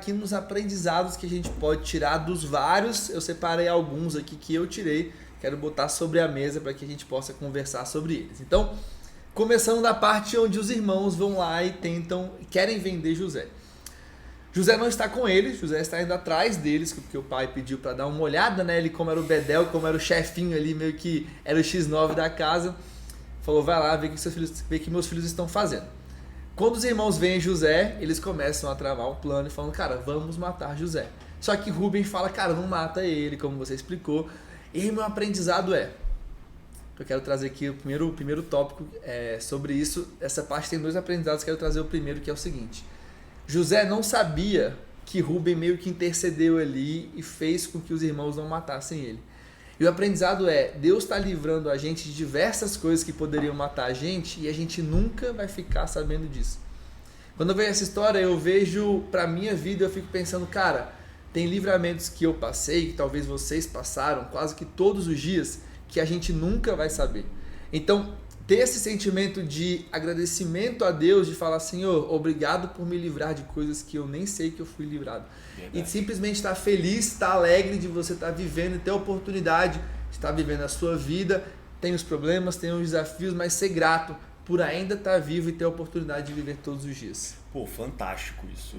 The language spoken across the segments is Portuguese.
aqui nos aprendizados que a gente pode tirar dos vários. Eu separei alguns aqui que eu tirei, quero botar sobre a mesa para que a gente possa conversar sobre eles. Então, começando da parte onde os irmãos vão lá e querem vender José. José não está com eles, José está indo atrás deles, porque o pai pediu para dar uma olhada, né? Ele, como era o bedel, como era o chefinho ali, meio que era o X9 da casa, falou, vai lá, vê o que meus filhos estão fazendo. Quando os irmãos veem José, eles começam a travar um plano e falam, cara, vamos matar José. Só que Rubem fala, cara, não mata ele, como você explicou. E meu aprendizado eu quero trazer aqui o primeiro tópico sobre isso. Essa parte tem 2 aprendizados, quero trazer o primeiro, que é o seguinte. José não sabia que Rubem meio que intercedeu ali e fez com que os irmãos não matassem ele. E o aprendizado Deus está livrando a gente de diversas coisas que poderiam matar a gente e a gente nunca vai ficar sabendo disso. Quando eu vejo essa história, eu vejo pra minha vida, eu fico pensando, cara, tem livramentos que eu passei, que talvez vocês passaram quase que todos os dias, que a gente nunca vai saber. Então, ter esse sentimento de agradecimento a Deus, de falar, Senhor, obrigado por me livrar de coisas que eu nem sei que eu fui livrado. Verdade. E simplesmente estar feliz, estar alegre de você estar vivendo e ter a oportunidade de estar vivendo a sua vida. Tem os problemas, tem os desafios, mas ser grato por ainda estar vivo e ter a oportunidade de viver todos os dias. Pô, fantástico isso.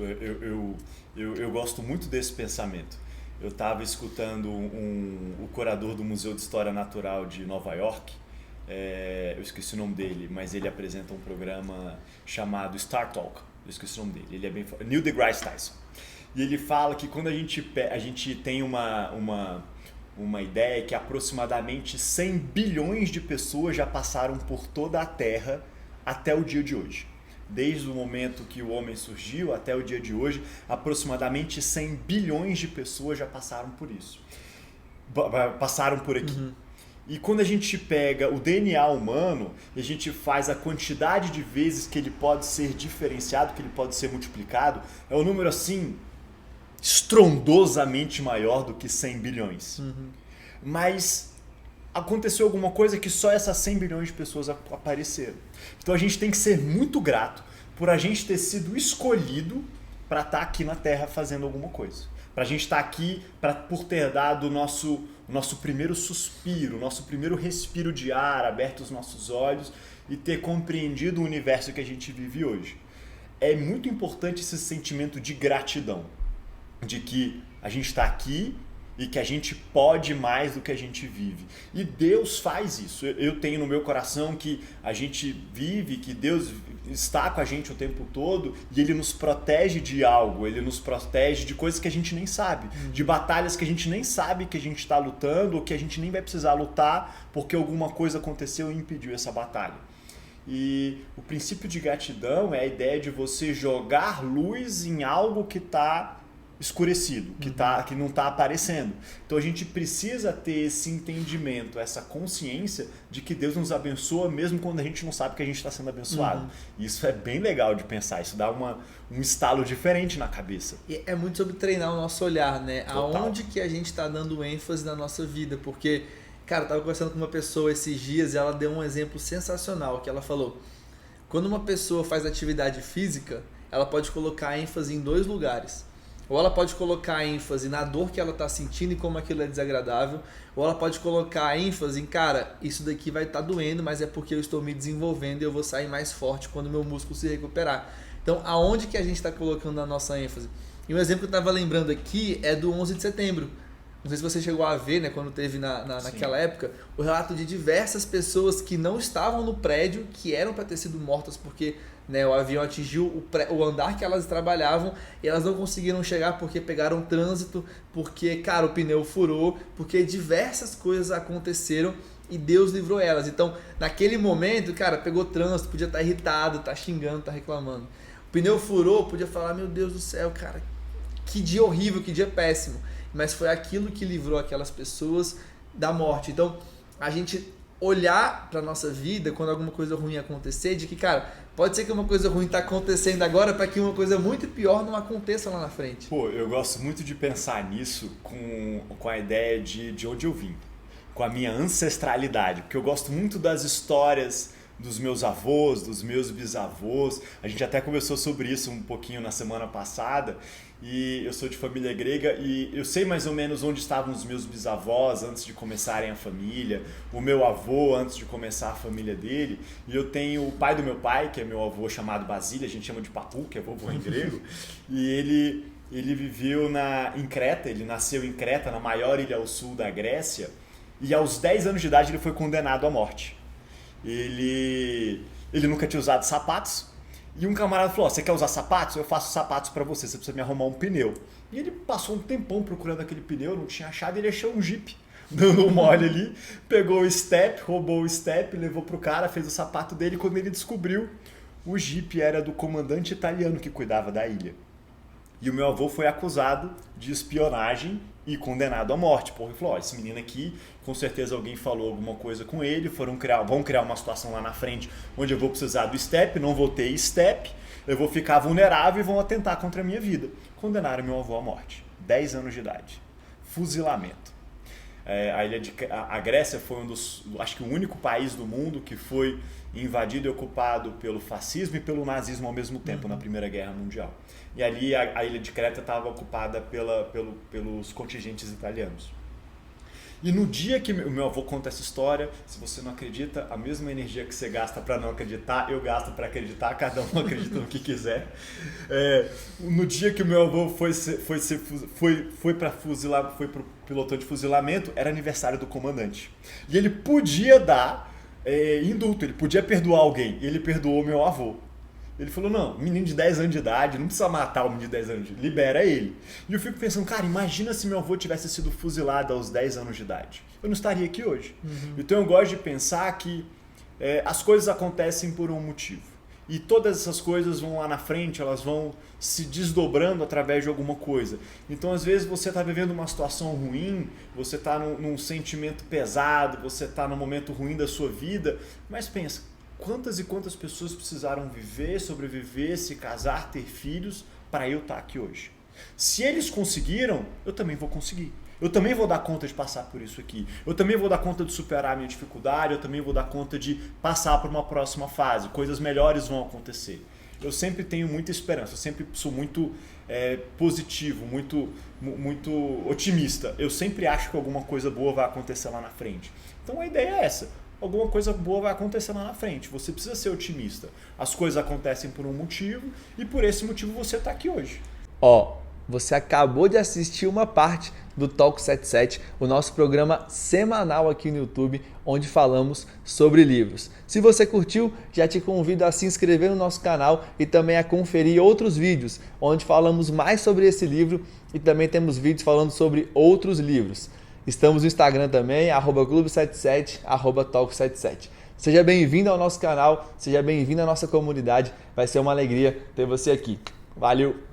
Eu gosto muito desse pensamento. Eu estava escutando o curador do Museu de História Natural de Nova York, eu esqueci o nome dele, mas ele apresenta um programa chamado Star Talk. Eu esqueci o nome dele, ele é bem... Neil deGrasse Tyson. E ele fala que quando a gente tem uma ideia que aproximadamente 100 bilhões de pessoas já passaram por toda a Terra até o dia de hoje. Desde o momento que o homem surgiu até o dia de hoje, aproximadamente 100 bilhões de pessoas já passaram por isso. Passaram por aqui. Uhum. E quando a gente pega o DNA humano e a gente faz a quantidade de vezes que ele pode ser diferenciado, que ele pode ser multiplicado, é um número assim estrondosamente maior do que 100 bilhões. Uhum. Mas aconteceu alguma coisa que só essas 100 bilhões de pessoas apareceram. Então a gente tem que ser muito grato por a gente ter sido escolhido para estar aqui na Terra fazendo alguma coisa. Para a gente estar aqui, por ter dado o nosso primeiro suspiro, o nosso primeiro respiro de ar, aberto os nossos olhos e ter compreendido o universo que a gente vive hoje. É muito importante esse sentimento de gratidão, de que a gente está aqui e que a gente pode mais do que a gente vive. E Deus faz isso. Eu tenho no meu coração que a gente vive, que Deus está com a gente o tempo todo e Ele nos protege de algo, Ele nos protege de coisas que a gente nem sabe, de batalhas que a gente nem sabe que a gente está lutando ou que a gente nem vai precisar lutar porque alguma coisa aconteceu e impediu essa batalha. E o princípio de gratidão é a ideia de você jogar luz em algo que está escurecido, que não está aparecendo. Então a gente precisa ter esse entendimento, essa consciência de que Deus nos abençoa mesmo quando a gente não sabe que a gente está sendo abençoado. Isso é bem legal de pensar, isso dá um estalo diferente na cabeça. E é muito sobre treinar o nosso olhar, né? Total. Aonde que a gente está dando ênfase na nossa vida, porque, cara, eu estava conversando com uma pessoa esses dias e ela deu um exemplo sensacional, que ela falou, quando uma pessoa faz atividade física, ela pode colocar ênfase em 2 lugares. Ou ela pode colocar ênfase na dor que ela está sentindo e como aquilo é desagradável. Ou ela pode colocar ênfase em, cara, isso daqui vai estar doendo, mas é porque eu estou me desenvolvendo e eu vou sair mais forte quando meu músculo se recuperar. Então, aonde que a gente está colocando a nossa ênfase? E um exemplo que eu estava lembrando aqui é do 11 de setembro. Não sei se você chegou a ver, né, quando teve naquela época, o relato de diversas pessoas que não estavam no prédio, que eram para ter sido mortas porque, né, o avião atingiu o andar que elas trabalhavam e elas não conseguiram chegar porque pegaram trânsito, porque, cara, o pneu furou, porque diversas coisas aconteceram e Deus livrou elas. Então, naquele momento, cara, pegou trânsito, podia estar irritado, estar xingando, estar reclamando. O pneu furou, podia falar, meu Deus do céu, cara, que dia horrível, que dia péssimo. Mas foi aquilo que livrou aquelas pessoas da morte. Então, a gente olhar para nossa vida quando alguma coisa ruim acontecer, de que, cara, pode ser que uma coisa ruim está acontecendo agora para que uma coisa muito pior não aconteça lá na frente. Pô, eu gosto muito de pensar nisso com a ideia de onde eu vim, com a minha ancestralidade, porque eu gosto muito das histórias dos meus avós, dos meus bisavós. A gente até conversou sobre isso um pouquinho na semana passada. e eu sou de família grega e eu sei mais ou menos onde estavam os meus bisavós antes de começarem a família, o meu avô antes de começar a família dele, e eu tenho o pai do meu pai, que é meu avô chamado Basílio, a gente chama de Papu, que é vovô em grego, e ele viveu em Creta, ele nasceu em Creta, na maior ilha ao sul da Grécia, e aos 10 anos de idade ele foi condenado à morte. Ele nunca tinha usado sapatos, e um camarada falou, você quer usar sapatos? Eu faço sapatos pra você precisa me arrumar um pneu. E ele passou um tempão procurando aquele pneu, não tinha achado, e ele achou um Jeep, dando um mole ali, pegou o step, roubou o step, levou pro cara, fez o sapato dele, e quando ele descobriu, o Jeep era do comandante italiano que cuidava da ilha. E o meu avô foi acusado de espionagem e condenado à morte. Porque ele falou, esse menino aqui, com certeza alguém falou alguma coisa com ele, vão criar uma situação lá na frente onde eu vou precisar do step, não vou ter step, eu vou ficar vulnerável e vão atentar contra a minha vida. Condenaram meu avô à morte, 10 anos de idade. Fuzilamento. A Grécia foi acho que o único país do mundo que foi invadido e ocupado pelo fascismo e pelo nazismo ao mesmo tempo, na Primeira Guerra Mundial. E ali a ilha de Creta estava ocupada pelos contingentes italianos. E no dia que o meu avô conta essa história, se você não acredita, a mesma energia que você gasta para não acreditar, eu gasto para acreditar, cada um acredita no que quiser. No dia que o meu avô foi para o pelotão de fuzilamento, era aniversário do comandante. E ele podia dar indulto, ele podia perdoar alguém, e ele perdoou meu avô. Ele falou, não, menino de 10 anos de idade, não precisa matar o menino de 10 anos de idade, libera ele. E eu fico pensando, cara, imagina se meu avô tivesse sido fuzilado aos 10 anos de idade. Eu não estaria aqui hoje. Então eu gosto de pensar que as coisas acontecem por um motivo. E todas essas coisas vão lá na frente, elas vão se desdobrando através de alguma coisa. Então às vezes você está vivendo uma situação ruim, você está num sentimento pesado, você está num momento ruim da sua vida, mas pensa, quantas e quantas pessoas precisaram viver, sobreviver, se casar, ter filhos para eu estar aqui hoje? Se eles conseguiram, eu também vou conseguir. Eu também vou dar conta de passar por isso aqui. Eu também vou dar conta de superar a minha dificuldade, eu também vou dar conta de passar por uma próxima fase. Coisas melhores vão acontecer. Eu sempre tenho muita esperança, eu sempre sou muito positivo, muito otimista. Eu sempre acho que alguma coisa boa vai acontecer lá na frente. Então a ideia é essa. Alguma coisa boa vai acontecer lá na frente. Você precisa ser otimista. As coisas acontecem por um motivo e por esse motivo você está aqui hoje. Você acabou de assistir uma parte do Talk 77, o nosso programa semanal aqui no YouTube, onde falamos sobre livros. Se você curtiu, já te convido a se inscrever no nosso canal e também a conferir outros vídeos, onde falamos mais sobre esse livro e também temos vídeos falando sobre outros livros. Estamos no Instagram também, @clube77, @talk77. Seja bem-vindo ao nosso canal, seja bem-vindo à nossa comunidade. Vai ser uma alegria ter você aqui. Valeu!